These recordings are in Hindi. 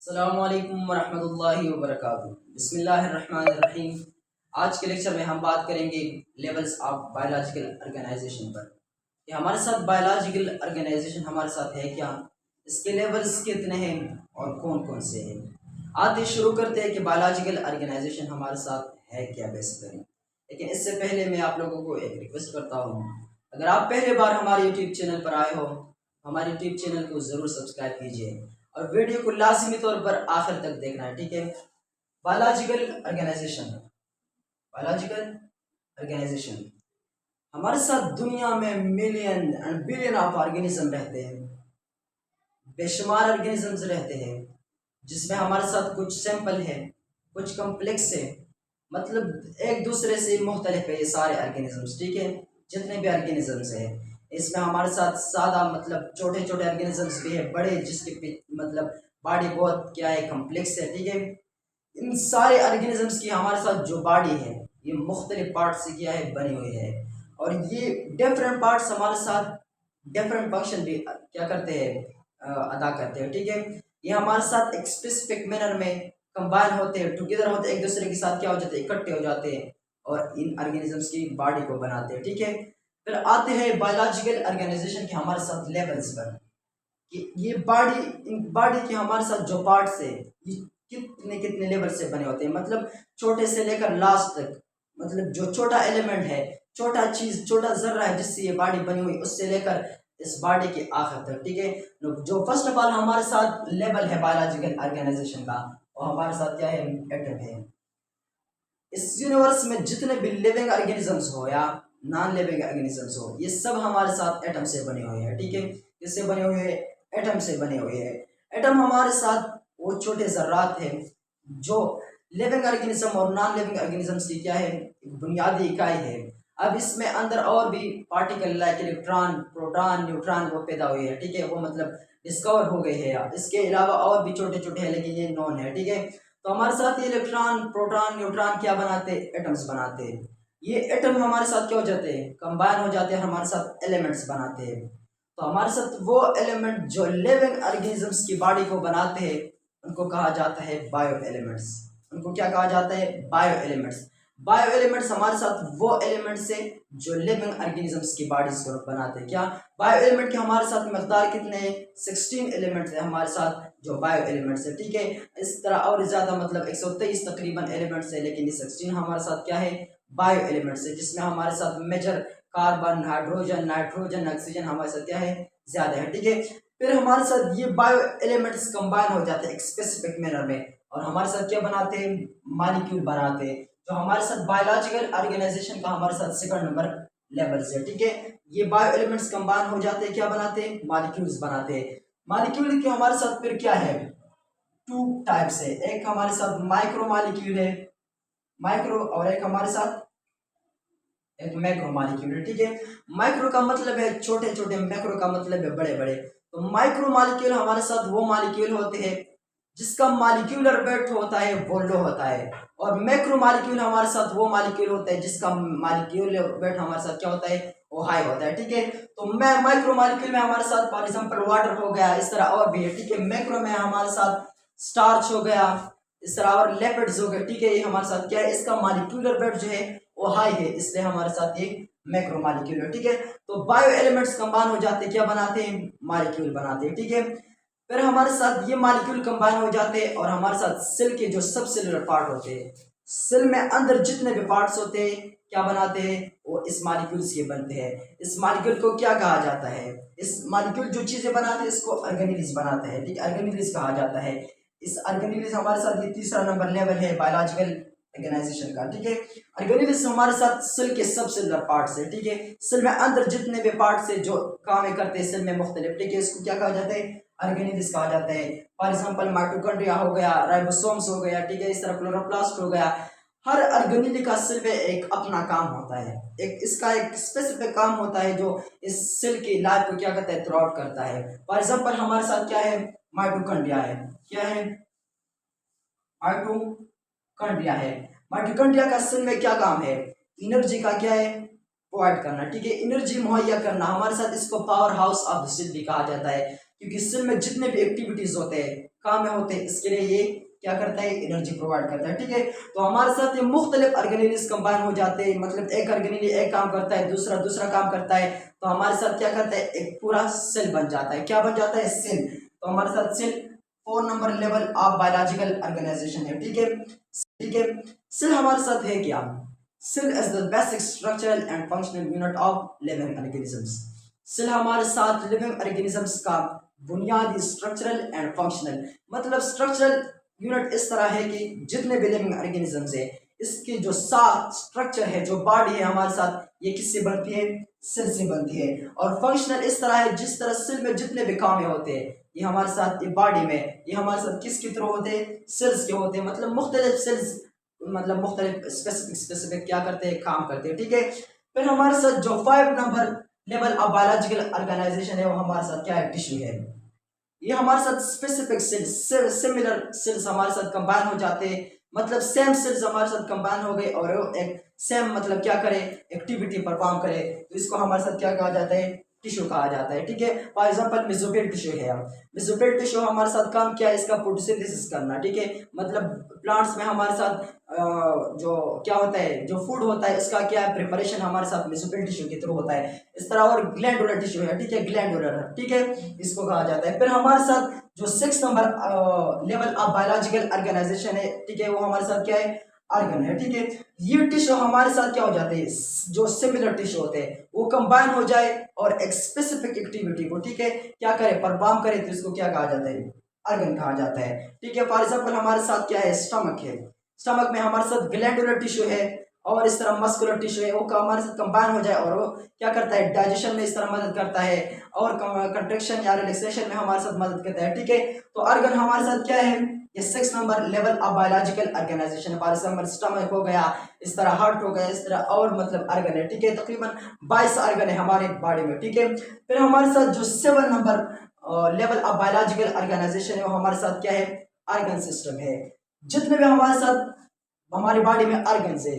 अस्सलामु अलैकुम वरहमतुल्लाहि वबरकातुहू। बिस्मिल्लाहिर्रहमानिर्रहीम। आज के लेक्चर में हम बात करेंगे लेवल्स ऑफ बायोलॉजिकल ऑर्गेनाइजेशन पर। कि हमारे साथ बायोलॉजिकल ऑर्गेनाइजेशन हमारे साथ है क्या, इसके लेवल्स कितने हैं और कौन कौन से हैं। आते शुरू करते हैं कि बायोलॉजिकल ऑर्गेनाइजेशन हमारे साथ है क्या बेसिकली। लेकिन इससे पहले मैं आप लोगों को एक रिक्वेस्ट करता हूँ, अगर आप पहले बार हमारे यूट्यूब चैनल पर आए हो, हमारे यूट्यूब चैनल को ज़रूर सब्सक्राइब कीजिए और वीडियो को लाजमी तौर पर आखिर तक देखना है, ठीक है। बायोलॉजिकल ऑर्गेनाइजेशन, बायोलॉजिकल ऑर्गेनाइजेशन हमारे साथ दुनिया में million and billion of organism रहते हैं, बेशुमार ऑर्गेनिजम्स रहते हैं, जिसमें हमारे साथ कुछ सिंपल है, कुछ कम्प्लेक्स है, मतलब एक दूसरे से मुख्तलिफ है ये सारे ऑर्गेनिजम्स, ठीक है। जितने भी ऑर्गेनिजम्स हैं इसमें हमारे साथ सादा मतलब छोटे छोटे ऑर्गेनिजम्स भी है, बड़े जिसके मतलब बॉडी बहुत क्या है कम्प्लेक्स है, ठीक है। इन सारे ऑर्गेनिजम्स की हमारे साथ जो बॉडी है ये मुख्तलिफ पार्ट से क्या है बनी हुई है, और ये डिफरेंट पार्ट्स हमारे साथ डिफरेंट फंक्शन भी क्या करते हैं, अदा करते हैं, ठीक है। ये हमारे साथ एक स्पेसिफिक मैनर में कंबाइन होते हैं, टुगेदर होते हैं, एक दूसरे के साथ क्या हो जाते हैं, इकट्ठे हो जाते हैं और इन ऑर्गेनिजम्स की बॉडी को बनाते हैं, ठीक है। फिर आते हैं बायोलॉजिकल ऑर्गेनाइजेशन के हमारे साथ लेवल्स पर, कि ये बॉडी, इन बॉडी के हमारे साथ जो पार्ट्स है ये कितने कितने लेवल से बने होते हैं, मतलब छोटे से लेकर लास्ट तक, मतलब जो छोटा एलिमेंट है, छोटा चीज, छोटा जर्रा है जिससे ये बॉडी बनी हुई, उससे लेकर इस बॉडी के आखिर तक, ठीक है। जो फर्स्ट ऑफ ऑल हमारे साथ लेवल है बायोलॉजिकल ऑर्गेनाइजेशन का, और हमारे साथ क्या है, एटम है। इस यूनिवर्स में जितने भी लिविंग ऑर्गेनिजम्स हो या नॉन लिविंग ऑर्गेनिजम्स हो, ये सब हमारे साथ एटम से बने हुए हैं, ठीक है। किससे बने हुए हैं, एटम से बने हुए हैं। एटम हमारे साथ वो छोटे जर्रात हैं जो लिविंग ऑर्गेनिज्म और नॉन लिविंग ऑर्गेनिजम्स की क्या है, एक बुनियादी इकाई है। अब इसमें अंदर और भी particle like electron, proton, neutron वो पैदा हुए हैं, ठीक है, वो मतलब डिस्कवर हो गए हैं। इसके अलावा और भी छोटे छोटे हैं लेकिन ये नॉन है, ठीक है। तो हमारे साथ ये इलेक्ट्रॉन, प्रोटॉन, न्यूट्रॉन क्या बनाते हैं, एटम्स बनाते हैं। ये एटम हमारे साथ क्या हो जाते हैं, कंबाइन हो जाते हैं, हमारे साथ एलिमेंट्स बनाते हैं। तो हमारे साथ वो एलिमेंट जो लिविंग ऑर्गेनिजम्स की बॉडी को बनाते हैं उनको कहा जाता है बायो एलिमेंट्स। उनको क्या कहा जाता है, बायो एलिमेंट्स। बायो एलिमेंट्स हमारे साथ वो एलिमेंट्स है जो लिविंग ऑर्गेनिजम्स की बॉडीज को बनाते हैं। क्या बायो एलिमेंट के हमारे साथ मकदार कितने हैं, 16 एलिमेंट्स है हमारे साथ जो बायो एलिमेंट्स है, ठीक है। इस तरह और ज़्यादा मतलब 123 तकरीबन एलिमेंट्स है, लेकिन ये 16 हमारे साथ क्या है, बायो एलिमेंट्स है, जिसमें हमारे साथ major carbon, hydrogen, nitrogen, oxygen हमारे साथ क्या है, ज़्यादा है, ठीक है। फिर हमारे साथ ये बायो एलिमेंट्स कंबाइन हो जाते हैं एक स्पेसिफिक मैनर में, और हमारे साथ क्या बनाते हैं, मॉलिक्यूल बनाते हैं, जो हमारे साथ बायोलॉजिकल ऑर्गेनाइजेशन का हमारे साथ सेकंड नंबर लेवल से, ठीक है। ये बायो एलिमेंट्स कंबाइन हो जाते हैं, क्या बनाते हैं, मॉलिक्यूल्स बनाते हैं। मॉलिक्यूल के हमारे साथ फिर क्या है, टू टाइप्स है, एक हमारे साथ माइक्रो मॉलिक्यूल है, माइक्रो, और एक हमारे साथ एक मैक्रो मॉलिक्यूल है, ठीक है। माइक्रो का मतलब है छोटे छोटे, मैक्रो का मतलब है बड़े बड़े। तो माइक्रो मॉलिक्यूल हमारे साथ वो मॉलिक्यूल होते हैं जिसका मॉलिक्यूलर वेट होता है वो लो होता है, और मैक्रो मॉलिक्यूल हमारे साथ वो मॉलिक्यूल होता है जिसका मॉलिक्यूलर वेट हमारे साथ क्या होता है, वो हाई होता है, ठीक है। तो मैं माइक्रो मॉलिक्यूल में हमारे साथ फॉर एग्जांपल वाटर हो गया, इस तरह और भी है, ठीक है। मैक्रो में हमारे साथ स्टार्च हो गया, इस तरह और लिपिड्स हो गए, ठीक है। ये हमारे साथ क्या है, इसका मॉलिक्यूलर वेट जो है वो हाई है, इसलिए हमारे साथ ये मैक्रो मॉलिक्यूल है, ठीक है। तो बायो एलिमेंट्स कंबाइन हो जाते हैं, क्या बनाते हैं, मॉलिक्यूल बनाते हैं, ठीक है। फिर हमारे साथ ये मॉलिक्यूल कंबाइन हो जाते हैं और हमारे साथ सेल के जो सब सेलुलर पार्ट होते हैं, सेल में अंदर जितने भी पार्ट्स होते हैं क्या बनाते हैं, वो इस मॉलिक्यूल्स के बनते हैं। इस मॉलिक्यूल को क्या कहा जाता है, इस मॉलिक्यूल जो चीजें बनाते हैं इसको ऑर्गेनेल्स बनाते हैं, ठीक है, ऑर्गेनेल्स कहा जाता है। इस ऑर्गेनेल्स हमारे साथ ये तीसरा नंबर लेवल है बायोलॉजिकल ऑर्गेनाइजेशन का, ठीक है। ऑर्गेनेल्स हमारे साथ सेल के सब सेलुलर पार्ट्स है, ठीक है। सेल में अंदर जितने भी पार्ट्स है जो काम करते हैं सेल में मुख्तलिफ, ठीक है, इसको क्या कहा जाता है, ऑर्गेनेल्स कहा जाता है। फॉर एग्जांपल माइटोकॉन्ड्रिया हो गया, राइबोसोम्स हो गया, ठीक है, इस तरह क्लोरोप्लास्ट हो गया। हर ऑर्गेनेल का सेल में एक अपना काम होता है, एक इसका एक स्पेसिफिक काम होता है जो इस सेल की लाइफ को क्या करता है, थ्रू आउट करता है। फॉर एग्जांपल हमारे साथ क्या है, माइटोकॉन्ड्रिया है, क्या है, माइटोकॉन्ड्रिया है। माइटोकॉन्ड्रिया का सेल में क्या काम है, एनर्जी का क्या है, प्रोवाइड करना, ठीक है, एनर्जी मुहैया करना। हमारे साथ इसको power house of the cell भी कहा जाता है। क्योंकि सेल में जितने भी एक्टिविटीज होते हैं, काम में होते हैं, इसके लिए ये क्या करता है, एनर्जी प्रोवाइड करता है। ठीक है, तो हमारे साथ ये मुख्तलिफ ऑर्गेनेल्स कंबाइन हो जाते हैं, मतलब एक ऑर्गेनेल एक काम करता है, दूसरा दूसरा काम करता है, तो हमारे साथ क्या करता है, एक पूरा सेल बन जाता है। क्या बन जाता है, सेल। तो हमारे साथ cell 4 number level of biological organisation है। ठीक है, ठीक है। सेल हमारे साथ है क्या, cell is the basic structural and functional unit of living organisms. Cell हमारे साथ लिविंग ऑर्गेनिजम्स का बुनियादी स्ट्रक्चरल एंड फंक्शनल, मतलब स्ट्रक्चरल यूनिट इस तरह है कि जितने भी लिविंग ऑर्गेनिजम्स है, इसके जो सात स्ट्रक्चर है, जो बॉडी है हमारे साथ, ये किससे बनती है, सेल से बनती है। और फंक्शनल इस तरह है, जिस तरह सेल में जितने भी काम होते हैं, ये हमारे साथ ये बॉडी में, ये हमारे साथ किसके थ्रू होते हैं, सेल्स के होते हैं। मतलब मुख्तलिफ सेल्स, मतलब मुख्तलिफ स्पेसिफिक क्या करते हैं, काम करते हैं। ठीक है, फिर हमारे साथ जो 5 number level of biological organisation है, वो हमारे साथ क्या है, टिश्यू है। ये हमारे साथ स्पेसिफिक सेल्स, सिमिलर सेल्स हमारे साथ कंबाइन हो जाते हैं, मतलब सेम सेल्स हमारे साथ कंबाइन हो गए और एक सेम मतलब क्या करे, एक्टिविटी परफॉर्म करे, तो इसको हमारे साथ क्या कहा जाता है, टिश्यू कहा जाता है। ठीक है, फॉर एग्जांपल मेसोफिल टिश्यू है, मेसोफिल टिश्यू हमारे साथ काम क्या है, इसका फोटोसिंथेसिस करना। ठीक है, मतलब प्लांट्स में हमारे साथ जो क्या होता है, जो फूड होता है, इसका क्या है, प्रिपरेशन हमारे साथ मेसोफिल टिश्यू के थ्रू होता है। इस तरह और ग्लैंडुलर टिश्यू है। ठीक है, ग्लैंडुलर, ठीक है, इसको कहा जाता है। फिर हमारे साथ जो 6 number level of biological organisation है, ठीक है, वो हमारे साथ क्या है, ऑर्गन है। ठीक है, ये टिश्यू हमारे साथ क्या हो जाते हैं, जो सिमिलर टिश्यू होते हैं, वो कंबाइन हो जाए और एक स्पेसिफिक एक्टिविटी को, ठीक है, क्या करे, परफॉर्म करे, तो इसको क्या कहा जाता है, ऑर्गन कहा जाता है। ठीक है, फॉर एग्जांपल हमारे साथ क्या है, स्टमक है, स्टमक में हमारे साथ ग्लैंडुलर टिश्यू है और इस तरह मस्कुलर टिश्यू है, वो हमारे साथ कंबाइन हो जाए और वो क्या करता है, डाइजेशन में इस तरह मदद करता है और कंट्रैक्शन या रिलैक्सेशन में हमारे साथ मदद करता है। ठीक है, तो ऑर्गन हमारे साथ क्या है, ये 6 number level of biological organisation है। फॉर एग्जांपल स्टमक हो गया, इस तरह हार्ट हो गया, इस तरह और मतलब ऑर्गन है। ठीक है, तकरीबन 22 ऑर्गन है हमारे बॉडी में। ठीक है, फिर हमारे साथ जो 7 number level of biological organisation है, वो हमारे साथ क्या है, ऑर्गन सिस्टम है। जितने भी हमारे साथ हमारी बॉडी में ऑर्गन है,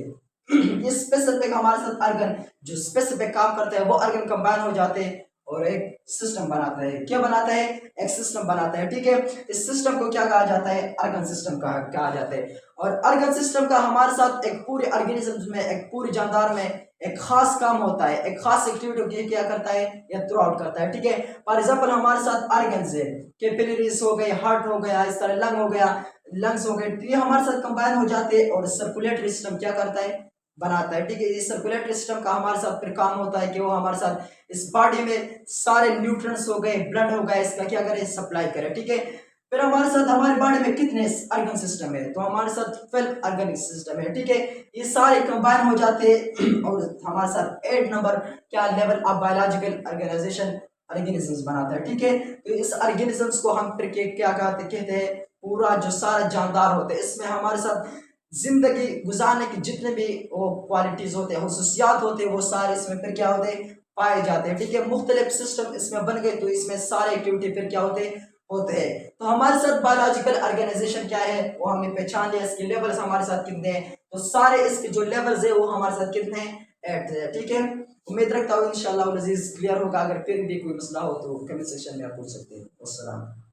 ये स्पेसिफिक हमारे साथ ऑर्गन जो स्पेसिफिक काम करते हैं, वो ऑर्गन कंबाइन हो जाते हैं और एक सिस्टम बनाता है। क्या बनाता है, एक सिस्टम बनाता है। ठीक है, इस सिस्टम को क्या कहा जाता है, ऑर्गन सिस्टम कहा जाता है। और ऑर्गन सिस्टम का हमारे साथ एक पूरे ऑर्गेनिज्म में, एक पूरे जानदार में एक खास काम होता है, एक खास एक्टिविटी क्या करता है, या थ्रू आउट करता है। ठीक है, फॉर एग्जाम्पल हमारे साथ ऑर्गन्स है, कैपिलरीज हो गए, हार्ट हो गया, इस तरह लंग हो गया, लंग्स हो गए, तो ये हमारे साथ कंबाइन हो जाते हैं और सर्कुलेटरी सिस्टम क्या करता है, बनाता है। ठीक है, ये सर्कुलेटरी सिस्टम का हमारे साथ फिर काम होता है कि वो हमारे साथ इस बॉडी में सारे न्यूट्रिएंट्स हो गए, ब्लड हो गया, इसका क्या करे, सप्लाई करे। ठीक है, फिर हमारे साथ हमारी बॉडी में कितने ऑर्गन सिस्टम है, तो हमारे साथ 12 ऑर्गेनिक सिस्टम है। ठीक है, ये सारे कंबाइन हो जाते हैं और हमारे साथ 8 नंबर क्या level of biological organisation organisms बनाता है। ठीक है, तो इस ऑर्गेनिजम्स को हम फिर क्या कहते हैं, पूरा जो सारा जानदार होते हैं, इसमें हमारे साथ जिंदगी गुजारने की जितने भी वो क्वालिटीज होते हैं, हुसूसियात होते हैं, वो सारे इसमें फिर क्या होते हैं, पाए जाते हैं। ठीक है, मुख्तलिफ सिस्टम इसमें बन गए, तो इसमें सारे एक्टिविटी फिर क्या होते हैं। तो हमारे साथ बायोलॉजिकल ऑर्गेनाइजेशन क्या है, वो हमने पहचान लिया, इसके लेवल्स हमारे साथ कितने हैं, तो सारे इसके जो लेवल्स है वो हमारे साथ कितने हैं, 8 है। ठीक है, उम्मीद रखता हूँ इंशाल्लाह अज़ीज क्लियर होगा। अगर फिर भी कोई मसला हो तो कमेंट सेक्शन में आप पूछ सकते हैं। अस्सलाम।